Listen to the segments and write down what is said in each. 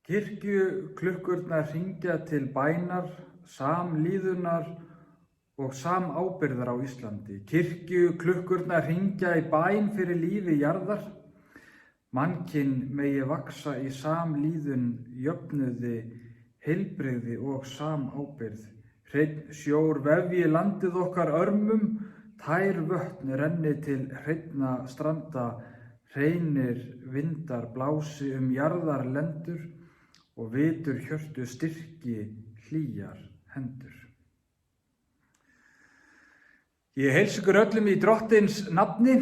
Kirkjuklukkurnar hringja til bænar, samlíðunar og samábyrgðar á Íslandi. Kirkjuklukkurnar hringja í bæn fyrir lífi jarðar. Mannkyn megi vaxa í samlíðun, jöfnuði, heilbrigði og samábyrgð. Hreinn sjór vefji landið okkar örmum, tær vötn renni til hreinna stranda, hreinir vindar blási jarðar lendur og vitur hjörtu styrki hlýjar hendur. Ég heilsa ykkur öllum í Drottins nafni.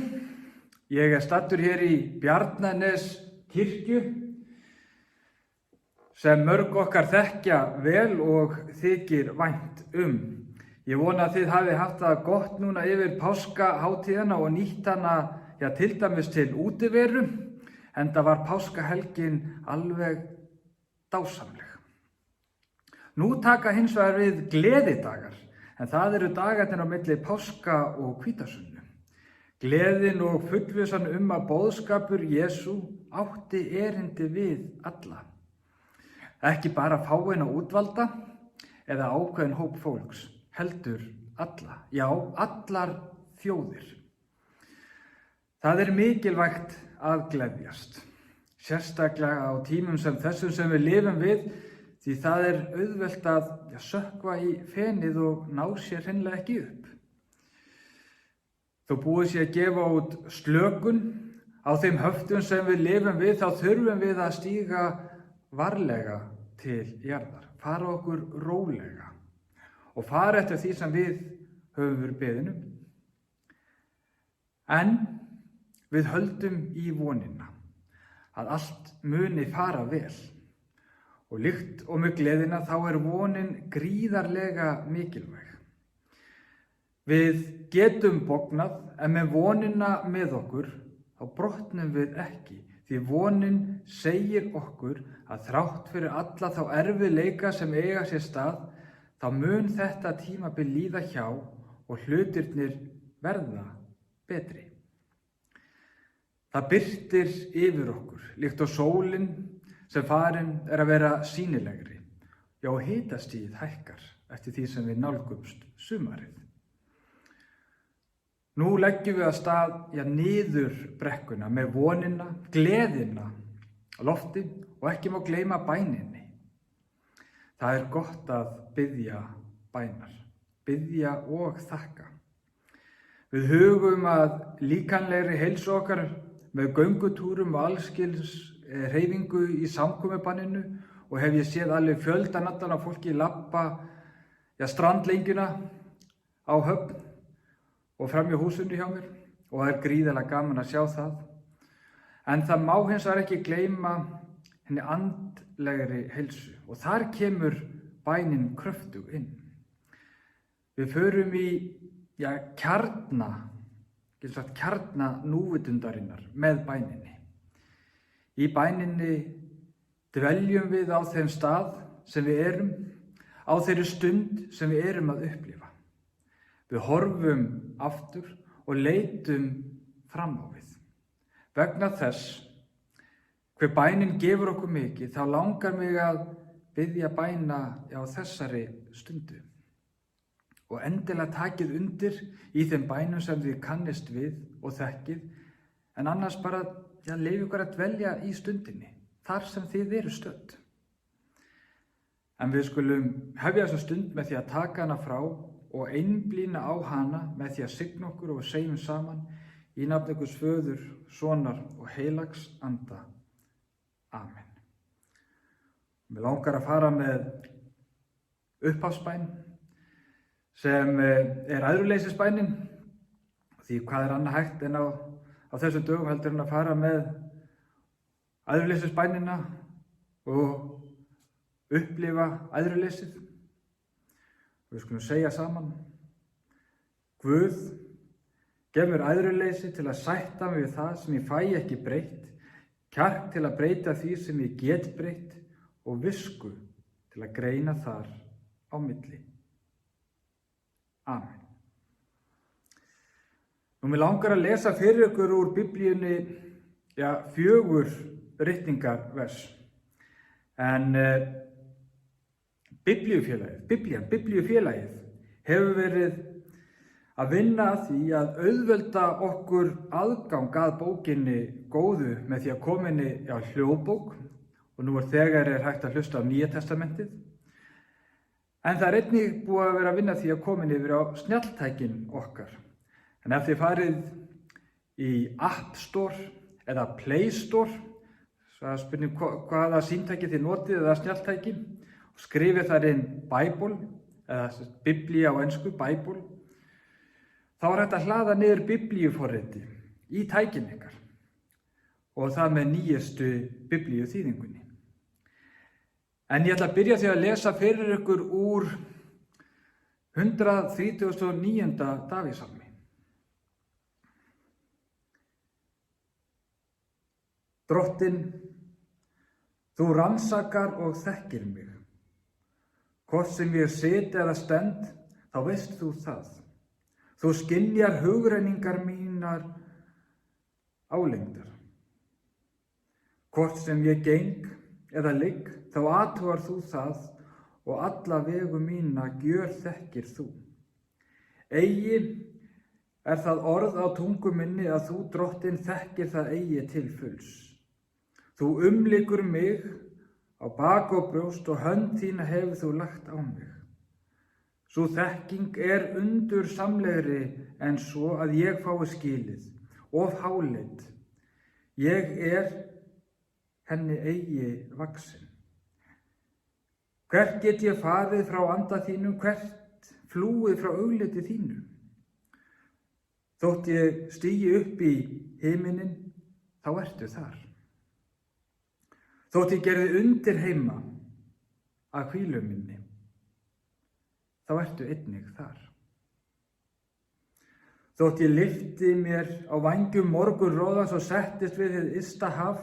Ég staddur hér í Bjarnanes kirkju sem mörg okkar þekkja vel og þykir vænt Ég vona að þið hafi haft það gott núna yfir páskahátíðina og nýtt hana til dæmis til útiveru, enda var páskahelgin alveg dásamleg. Nú taka hins vegar við gleðidagar, en það eru dagarnir á milli páska og hvítasunnu. Gleðin og fullvissan að boðskapur Jesú átti erindi við alla. Ekki bara fáeina útvalda eða ákveðinn hóp fólks, heldur alla, já, allar þjóðir. Það er mikilvægt að gleðjast, sérstaklega á tímum sem þessum sem við lifum við, því það er auðvelt að sökkva í fenið og ná sér hreinlega ekki upp. Þó búið sé að gefa út slökun á þeim höftum sem við lifum við, þá þurfum við að stíga varlega til jarðar, fara okkur rólega og fara eftir því sem við höfum verið beðin En við höldum í vonina að allt muni fara vel og líkt og með gleðina þá er vonin gríðarlega mikilvæg. Við getum bognað en með vonina með okkur þá brotnum við ekki, því vonin segir okkur að þrátt fyrir alla þá erfiðleika sem eiga sér stað, þá mun þetta tímabil líða hjá og hlutirnir verða betri. Það birtir yfir okkur, líkt og sólin sem farin að vera sýnilegri. Já, hitastigið hækkar eftir því sem við nálgumst sumarið. Nú leggjum við af stað niður brekkuna með vonina, gleðina á lofti og ekki má gleyma bæninni. Það er gott að biðja bænar, biðja og þakka. Við hugum að líkamlegri heilsu okkar með göngutúrum og allskyns hreyfingu í samkomubanninu og hef ég séð alveg fjöldanallan af fólki labba strandlengjuna á Höfn og fram í húsinu hjá mér og það er gríðarlega gaman að sjá það. En það má hins vegar ekki gleyma henni andlegri heilsu og þar kemur bænin kröftug inn. Við förum í kjarna núvitundarinnar með bæninni. Í bæninni dveljum við á þeim stað sem við erum, á þeirri stund sem við erum að upplifa. Við horfum aftur og leitum fram á við. Vegna þess hver bænin gefur okkur mikið, þá langar mig að biðja bæna á þessari stundu. Og endilega takið undir í þeim bænum sem þið kannist við og þekkið, en annars bara leyfið ykkur að dvelja í stundinni, þar sem þið eru stödd. En við skulum hefja þessa stund með því að taka hana frá og einblína á hana með því að signa okkur og segjum saman í nafni Guðs Föður, Sonar og heilags anda. Amen. Mig langar að fara með upphafsbæn sem er æðruleysisbænin, því hvað er annað hægt en á þessum dögum heldur en að fara með æðruleysisbænina og upplifa æðruleysið. Við skulum segja saman: Guð, gef mér æðruleysi til að sætta mig við það sem ég fæ ekki breytt, kjark til að breyta því sem ég get breytt og visku til að greina þar á milli. Amen. Mig langar að lesa fyrir ykkur úr Biblíunni 4 ritningarvers. En Biblíufélagið hefur verið að vinna að því að auðvelda okkur aðgang að bókinni góðu með því að koma inn á hljóðbók og nú þegar hægt að hlusta á Nýja testamentið. En það einnig búið að vera að vinna því að koma inn yfir á snjalltækin okkar. En ef þið farið í App Store eða Play Store, svo að spyrjum hvaða símtæki þið notið eða snjalltæki, og skrifið þar inn Bible, eða Biblía á ensku, Bible, þá hægt að hlaða niður biblíuforriti í tækin ykkar og það með nýjustu biblíuþýðingunni. En ég ætla að byrja því að lesa fyrir ykkur úr 139. Davíðssalmi. Drottinn, þú rannsakar og þekkir mig. Hvort sem ég sit eða stend, þá veist þú það. Þú skynjar hugrenningar mínar álengdar. Hvort sem ég geng eða ligg, þá athugar þú það og alla vegu mína gjörþekkir þú. Eigi er það orð á tungu minni að þú, Drottinn, þekkir það eigi til fulls. Þú umlykur mig á bak og brjóst og hönd þína hefur þú lagt á mig. Sú þekking er undursamlegri en svo að ég fái skilið, of háleit. Ég henni eigi vaksin. Hvert get ég farið frá anda þínum, hvert flúið frá augliti þínu? Þótt ég stígi upp í himinin, þá ertu þar. Þótt ég gerði undir heima að hvílu minni, þá ertu einnig þar. Þótt ég lyfti mér á vængjum morgunróðans og settist við hið ysta haf,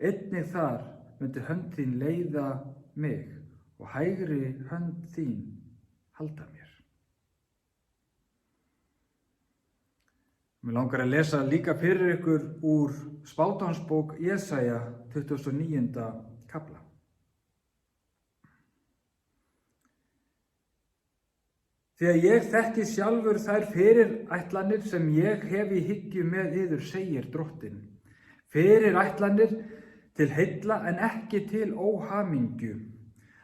einnig þar myndi hönd þín leiða mig og hægri hönd þín halda mér. Mér langar að lesa líka fyrir ykkur úr spádómsbók Jesaja 29. kafla. Því að ég þekki sjálfur þær fyrirætlanir sem ég hef í hyggju með yður, segir Drottinn. Fyrirætlanir til heilla en ekki til óhamingju,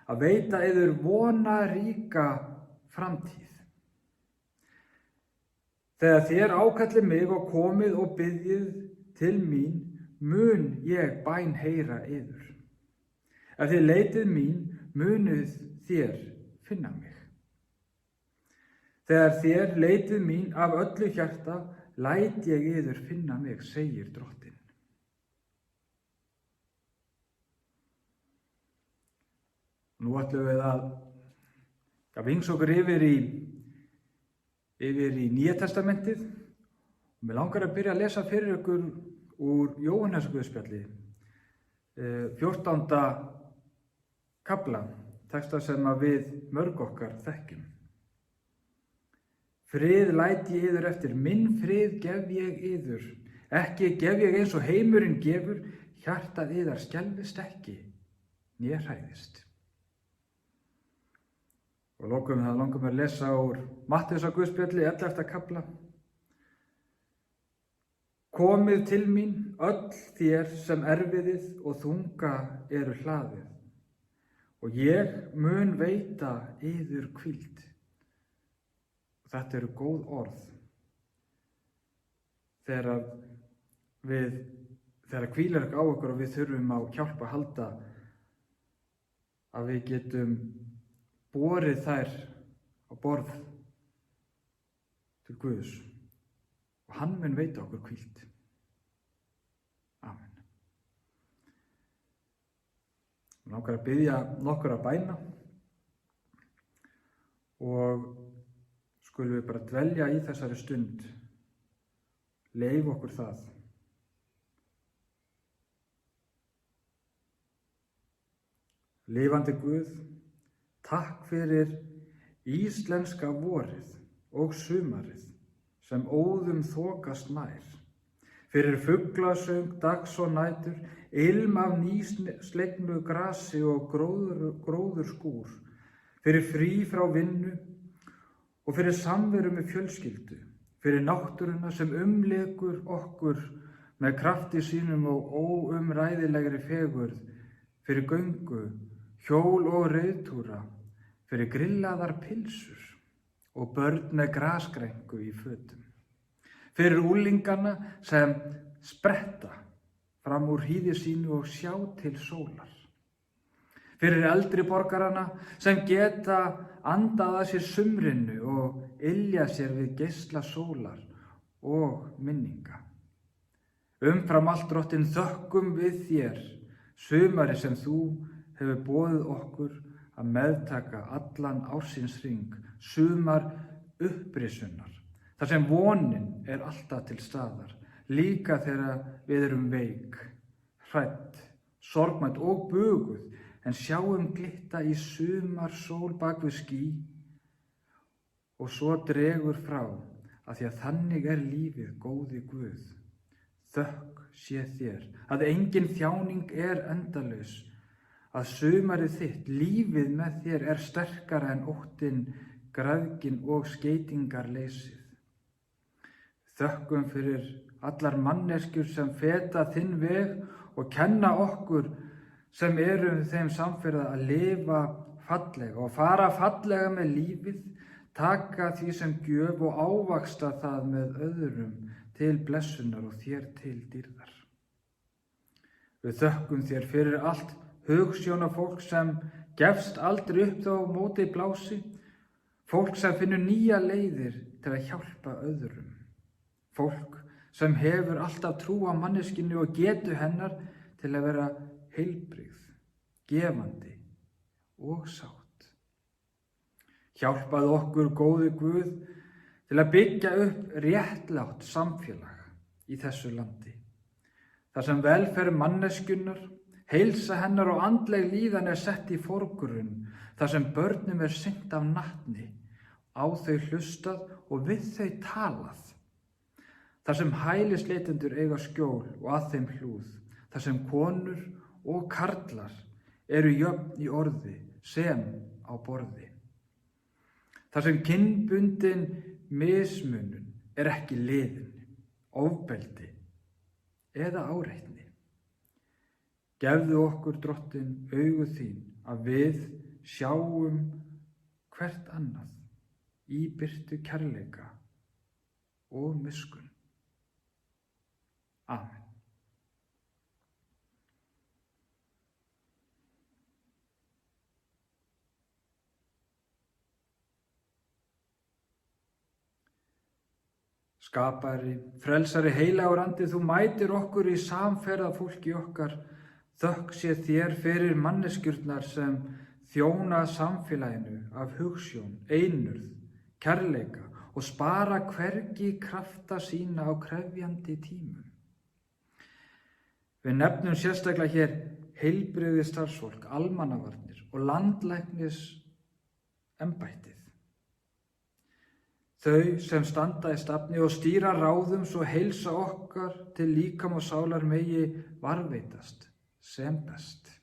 að veita yður vonaríka framtíð. Þegar þér ákallið mig og komið og biðjið til mín, mun ég bæn heyra yður. Ef þið leitið mín, munuð þér finna mig. Þegar þér leitið mín af öllu hjarta, læt ég yður finna mig, segir Drottinn. Nú ætlum við að vings okkur yfir í Nýja testamentið og mér langar að byrja að lesa fyrir ykkur úr Jóhannesarguðspjalli, 14. kafla, texta sem að við mörg okkar þekkjum. Frið læt ég yður eftir, minn frið gef ég yður, ekki gef ég eins og heimurinn gefur, hjartað yðar skelfist ekki, né hræðist. Og lokum það langar mér að lesa úr Matteusarguðspjalli, 11. kafla. Komið til mín öll þér sem erfiðið og þunga eru hlaðið, og ég mun veita yður hvíld. Og þetta eru góð orð. Þegar hvílar ekki á okkur og við þurfum á hjálp að halda, að við getum borið þær á borð til Guðs og hann mun veita okkur hvíld. Amen. Mér langar að biðja nokkur að bæna og skulum við bara dvelja í þessari stund. Leyf okkur það. Lifandi Guð, takk fyrir íslenska vorið og sumarið sem óðum þokast nær, fyrir fuglasöng dags og nætur, ilm af nýslegnu grasi og gróðurskúr, fyrir frí frá vinnu og fyrir samveru með fjölskyldu, fyrir náttúruna sem umlekur okkur með krafti sínum og óumræðilegri fegurð, fyrir göngu, hjól og reiðtúra, fyrir grillaðar pilsur og börn með grasgrengu í fötum, fyrir úlingana sem spretta fram úr hýði sínu og sjá til sólar, fyrir eldri borgarana sem geta andað að sér sumrinu og ylja sér við geisla sólar og minninga. Umfram allt, Drottinn, þökkum við þér sumari sem þú hefur boðið okkur að meðtaka allan ársins hring, sumar upprisunnar, þar sem vonin er alltaf til staðar, líka þegar við erum veik, hrædd, sorgmædd og buguð, en sjáum glitta í sumarsól bak við ský og svo dregur frá, að því að þannig er lífið, góði Guð. Þökk sé þér að engin þjáning er endalaus, að sumarið þitt, lífið með þér er sterkara en óttinn, græðgin og skeytingarleysið. Þökkum fyrir allar manneskjur sem feta þinn veg og kenna okkur sem erum þeim samferða að lifa fallega og fara fallega með lífið, taka því sem gjöf og ávaxta það með öðrum til blessunar og þér til dýrðar. Við þökkum þér fyrir allt hugsjóna fólk sem gefst aldrei upp þó á móti blási, fólk sem finnur nýja leiðir til að hjálpa öðrum, fólk sem hefur alltaf trú á manneskinu og getu hennar til að vera heilbrigð, gefandi og sátt. Hjálpaðu okkur, góði Guð, til að byggja upp réttlátt samfélag í þessu landi, þar sem velferð manneskjunnar, heilsa hennar og andleg líðan er sett í forgrunn, þar sem börnum er sinnt af natni, á þau hlustað og við þau talað, þar sem hælisleitendur eiga skjól og að þeim hlúð, þar sem konur og karlar eru jöfn í orði sem á borði, þar sem kynbundin mismunun er ekki liðin, ofbeldi eða áreitni. Gefðu okkur, Drottinn, augu þín að við sjáum hvert annað í birtu kærleika og miskunn. Amen. Skapari, frelsari, heilagur andi, þú mætir okkur í samferða fólki okkar. Þökk sé þér fyrir manneskjurnar sem þjóna samfélaginu af hugsjón, einurð, kærleika og spara hvergi krafta sína á krefjandi tímum. Við nefnum sérstaklega hér heilbrigðisstarfsfólk, almannavarnir og landlæknisembættið. Þau sem standa í stafni og stýra ráðum svo heilsa okkar til líkama og sálar megi varðveitast sem best.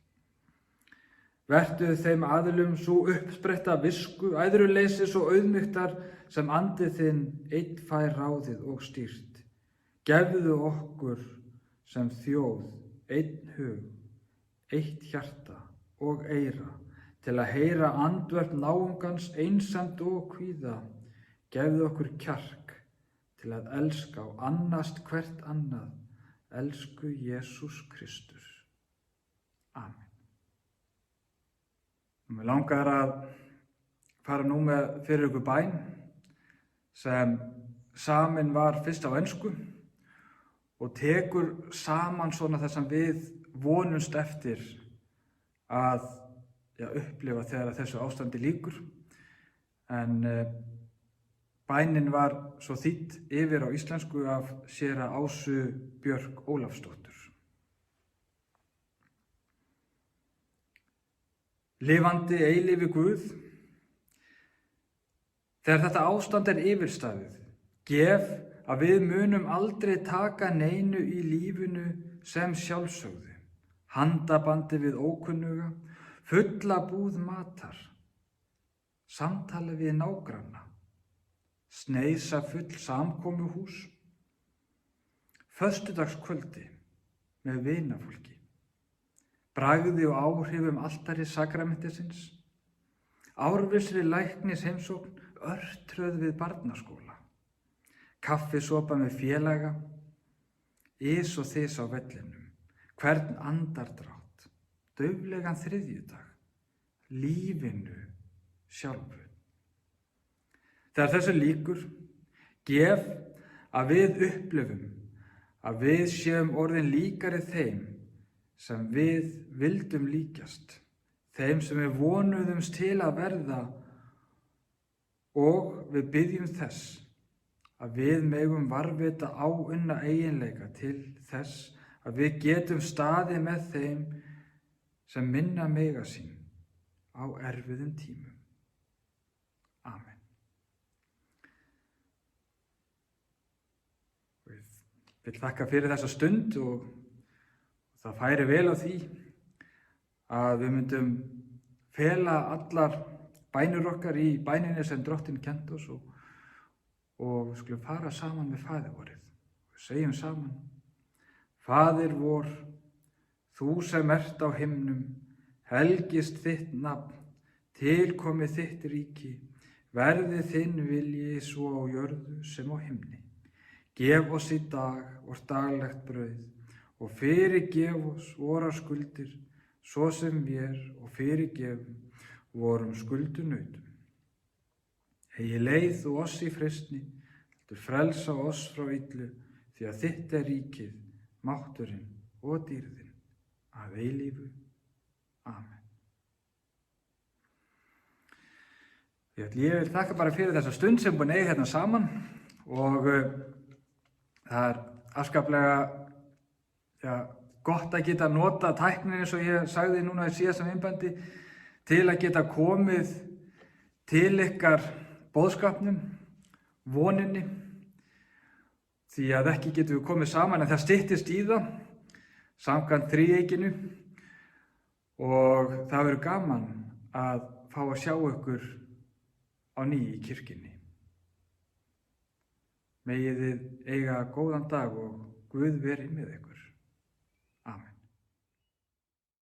Vertu þeim aðilum svo uppspretta visku, æðruleysis og auðmýktar sem andið þinn einn fær ráðið og stýrt. Gefðu okkur sem þjóð einn hug, eitt hjarta og eyra til að heyra andvörp náungans einsemd og kvíða. Gefðu okkur kjark til að elska og annast hvert annað, elsku Jesús Kristus. Amen. Mér langar að fara nú með fyrir ykkur bæn sem samin var fyrst á ensku og tekur saman svona það sem við vonumst eftir að upplifa þegar þessu ástandi lýkur. En bænin var svo þýdd yfir á íslensku af séra Ásu Björk Ólafsdóttur. Lifandi eilífi Guð, þegar þetta ástand er yfirstaðið, gef að við munum aldrei taka neinu í lífinu sem sjálfsögðu, handabandi við ókunnuga, fulla búð matar, samtali við nágranna, sneisa full samkomuhús, föstudagskvöldi með vinafólki, bragði og áhrifum altari sakramentisins, árvissri læknis heimsókn, örtröð við barnaskóla, kaffisopa með félaga, ys og þys á vellinum, hvern andardrátt, dauflegan þriðjudag, lífinu sjálfu. Þegar þessu lýkur, gef að við upplifum að við séum orðin líkari þeim sem við vildum líkjast, þeim sem við vonuðumst til að verða, og við biðjum þess að við megum varðveita áunna eiginleika til þess að við getum staðið með þeim sem minna mega sín á erfiðum tímum. Amen. Ég vil þakka fyrir þessa stund og það færi vel á því að við myndum fela allar bænir okkar í bæninni sem Drottinn kenndi oss og við skulum fara saman með Faðirvorið. Við segjum saman: Faðir vor, þú sem ert á himnum, helgist þitt nafn, tilkomi þitt ríki, verði þinn vilji svo á jörðu sem á himni. Gef oss í dag vort daglegt brauð og fyrirgef oss vorar skuldir, svo sem vér og fyrirgefum vorum skuldunautum. Eigi leið þú oss í freistni, heldur frelsa oss frá illu, því að þitt er ríkið, mátturinn og dýrðin að eilífu. Amen. Ég vil þakka bara fyrir þessa stund sem búin eiga hérna saman og það er afskaplega gott að geta nota tæknin eins og ég sagði núna í síðasta myndbandi til að geta komið til ykkar boðskapnum, voninni, því að ekki getum við komið saman en það styttist í það samkvæmt þríeykinu og það verður gaman að fá að sjá ykkur á ný í kirkjunni. Megið þið eiga góðan dag og Guð veri með ykkur. Amen.